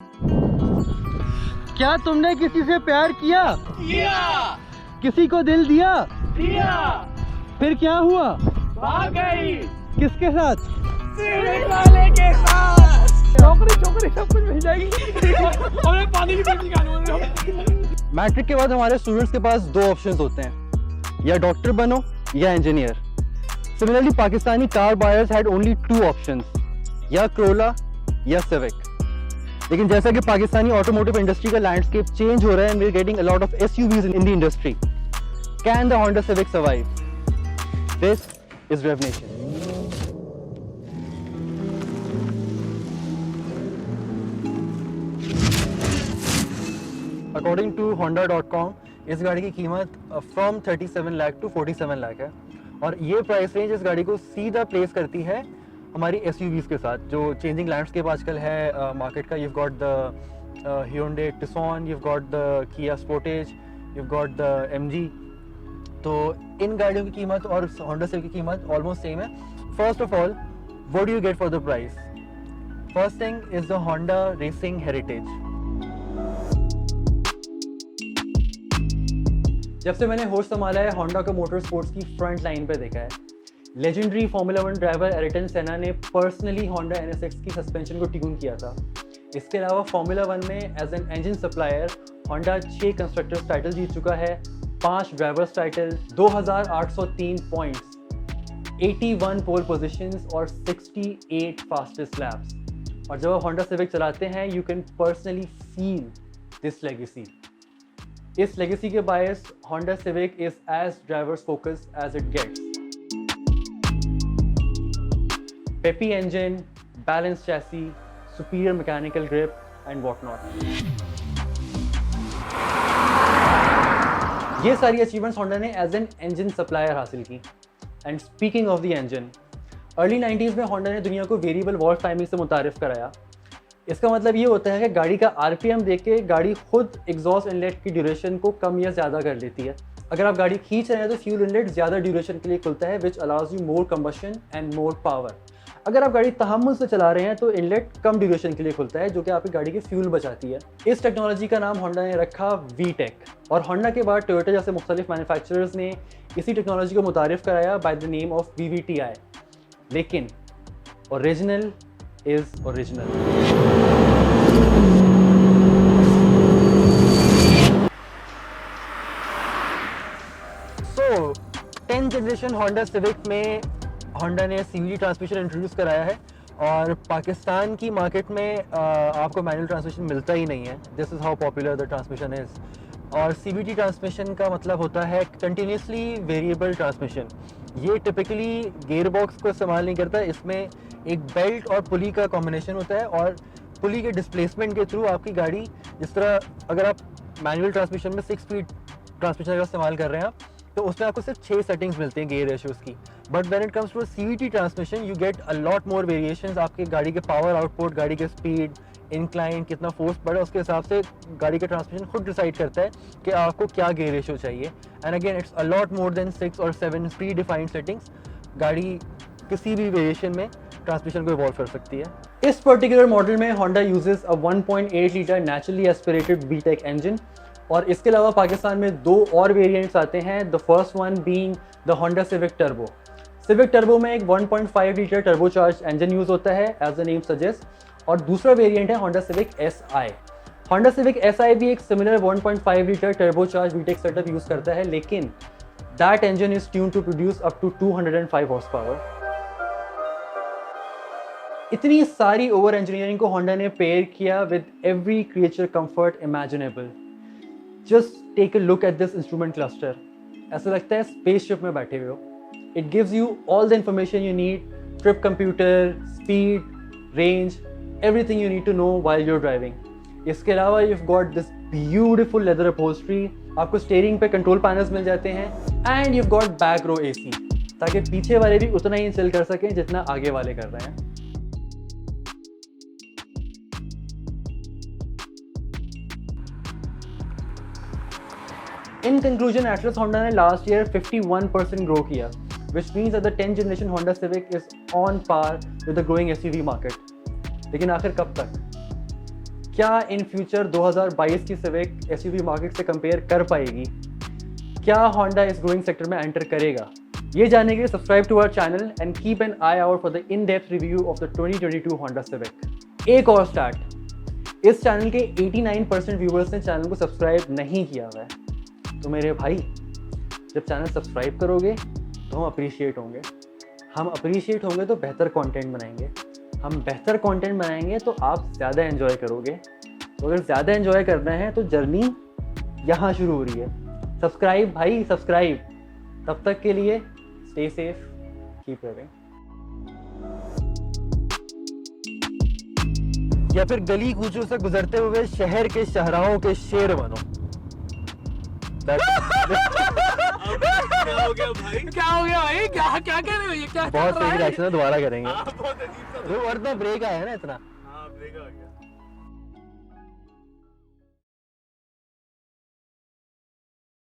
क्या तुमने किसी से प्यार किया? किया। किसी को दिल दिया? दिया। फिर क्या हुआ? भाग गई किसके साथ? सिविक वाले के साथ। चौकरी सब कुछ मिल जाएगी। हमें पानी की बोतल निकालो। मैट्रिक के बाद हमारे स्टूडेंट्स के पास दो ऑप्शंस होते हैं, या डॉक्टर बनो या engineer. Similarly Pakistani car buyers had only two options, या क्रोला या सिविक। लेकिन जैसा कि पाकिस्तानी ऑटोमोटिव इंडस्ट्री का लैंडस्केप चेंज हो रहा है and we are getting a lot of SUVs in the industry, can the Honda Civic survive? This is Revnation. According to honda.com इस गाड़ी की कीमत फ्रॉम 37 लाख टू 47 लाख है, और ये प्राइस रेंज इस गाड़ी को सीधा प्लेस करती है हमारी एसयूवीज के साथ, जो चेंजिंग लैंडस्केप आजकल है मार्केट का। you've got the Hyundai Tucson, you've got the Kia Sportage, you've got the MG। तो इन गाड़ियों की कीमत और Honda Civic की कीमत ऑलमोस्ट सेम है। First of all, what do you get for the price? First thing is the Honda Racing Heritage। जब से मैंने होश संभाला है, होंडा को मोटर स्पोर्ट्स की फ्रंट लाइन पे देखा है। Legendary formula 1 driver Ayrton Senna ने पर्सनली होंडा NSX की सस्पेंशन को ट्यून किया था। इसके अलावा फार्मूला 1 में as an engine supplier Honda 6 constructors title जीत चुका है, 5 drivers title, 2803 points, 81 pole positions और 68 फास्टेस्ट लैप्स। और जब आप होंडा सिविक चलाते हैं, you can personally feel this legacy. इस लेगेसी के बायस Honda Civic is as drivers focused as it gets. Peppy engine, balanced chassis, superior mechanical grip and whatnot। ये सारी अचीवमेंट्स होंडा ने एज एन इंजन सप्लायर हासिल की। And speaking of the engine, early 90s में Honda ने दुनिया को variable valve timing से मुतारिफ कराया। इसका मतलब ये होता है कि गाड़ी का RPM देख के गाड़ी खुद एग्जॉस्ट इनलेट की ड्यूरेशन को कम या ज़्यादा कर लेती है। अगर आप गाड़ी खींच रहे हैं तो फ्यूल इनलेट ज़्यादा ड्यूरेशन के लिए खुलता है, which allows you more combustion and more power. अगर आप गाड़ी तहम्मुल से चला रहे हैं तो इनलेट कम ड्यूरेशन के लिए खुलता है, जो कि आपकी गाड़ी की फ्यूल बचाती है। इस टेक्नोलॉजी का नाम होंडा ने रखा VTEC, और होंडा के बाद टोयोटा जैसे मुख्तलिफ मैन्युफैक्चरर्स ने इसी टेक्नोलॉजी को मुतारिफ कराया by the name of VVTi। लेकिन original is original. So 10th generation Honda civic में होंडा ने CVT ट्रांसमिशन इंट्रोड्यूस कराया है, और पाकिस्तान की मार्केट में आपको मैनुअल ट्रांसमिशन मिलता ही नहीं है। This is how popular the transmission is. और CVT ट्रांसमिशन का मतलब होता है कंटिन्यूसली वेरिएबल ट्रांसमिशन। ये टिपिकली गियर बॉक्स को इस्तेमाल नहीं करता, इसमें एक बेल्ट और पुली का कॉम्बिनेशन होता है, और पुली के डिस्प्लेसमेंट के थ्रू आपकी गाड़ी, जिस तरह अगर आप मैनुअल ट्रांसमिशन में 6 स्पीड ट्रांसमिशन का इस्तेमाल कर रहे हैं तो उसमें आपको सिर्फ 6 सेटिंग्स मिलती हैं गियर रेशियोज़ की। But when it comes to CVT transmission, you get a lot more variations. आपके गाड़ी के पावर आउटपुट, गाड़ी के स्पीड, इंक्लाइन, कितना फोर्स बढ़ा, उसके हिसाब से गाड़ी का ट्रांसमिशन खुद डिसाइड करता है कि आपको क्या गियर रेशियो चाहिए। And again it's a lot more than 6 और 7 प्री डिफाइंड सेटिंग्स। गाड़ी किसी भी वेरिएशन में ट्रांसमिशन को इवॉल्व कर सकती है। इस पर्टिकुलर मॉडल में Honda uses a 1.8 litre naturally aspirated VTEC engine, और इसके अलावा पाकिस्तान में 2 और वेरिएंट्स आते हैं। The first one being the Honda civic turbo. Civic turbo में एक 1.5 लीटर टर्बोचार्ज इंजन यूज होता है एज द नेम सजेस्ट, और दूसरा वेरिएंट है Honda Civic SI। Honda Civic SI भी एक similar 1.5 litre turbocharge VTEC setup use करता है, लेकिन that engine is tuned to produce up to 205 horse power. इतनी सारी ओवर इंजीनियरिंग को होंडा ने पेयर किया with every creature comfort imaginable. Just take a look at this instrument cluster, ऐसा लगता है स्पेसशिप में बैठे हुए हो। It gives you all the information you need, trip computer, speed, range, everything you need to know while your driving. इसके अलावा you've got this beautiful leather upholstery, आपको स्टीयरिंग पे कंट्रोल पैनल्स मिल जाते हैं, and you've got back row AC, ताकि पीछे वाले भी उतना ही चिल कर सकें जितना आगे वाले कर रहे हैं। In conclusion, Atlas Honda ने last year 51% grow किया, which means that the 10th generation Honda Civic is on par with the growing SUV market. लेकिन आखिर कब तक? क्या इन फ्यूचर 2022 की सिविक एसयूवी मार्केट से कंपेयर कर पाएगी? क्या होंडा इस ग्रोइंग सेक्टर में एंटर करेगा? ये जानने के लिए subscribe to our channel and keep an eye out for the in depth review of the 2022 Honda Civic. एक और स्टार्ट, इस चैनल के 89% व्यूवर्स ने चैनल को सब्सक्राइब नहीं किया हुआ है। तो मेरे भाई, जब चैनल सब्सक्राइब करोगे तो हम अप्रिशिएट होंगे, हम अप्रिशिएट होंगे तो बेहतर कंटेंट बनाएंगे, हम बेहतर कंटेंट बनाएंगे तो आप ज़्यादा एंजॉय करोगे। तो अगर ज़्यादा एंजॉय करना है तो जर्नी यहाँ शुरू हो रही है। सब्सक्राइब भाई, सब्सक्राइब। तब तक के लिए स्टे सेफ, कीप लिविंग। या फिर गली कूचों से गुजरते हुए शहर के शाहराहों के शेर बनो। क्या हो गया भाई? क्या क्या कह रहे हो ये? क्या बहुत सही रिएक्शन है, दोबारा करेंगे। बहुत अजीब सा वो वर्ड में ब्रेक आया है ना इतना। हाँ, ब्रेक आ गया।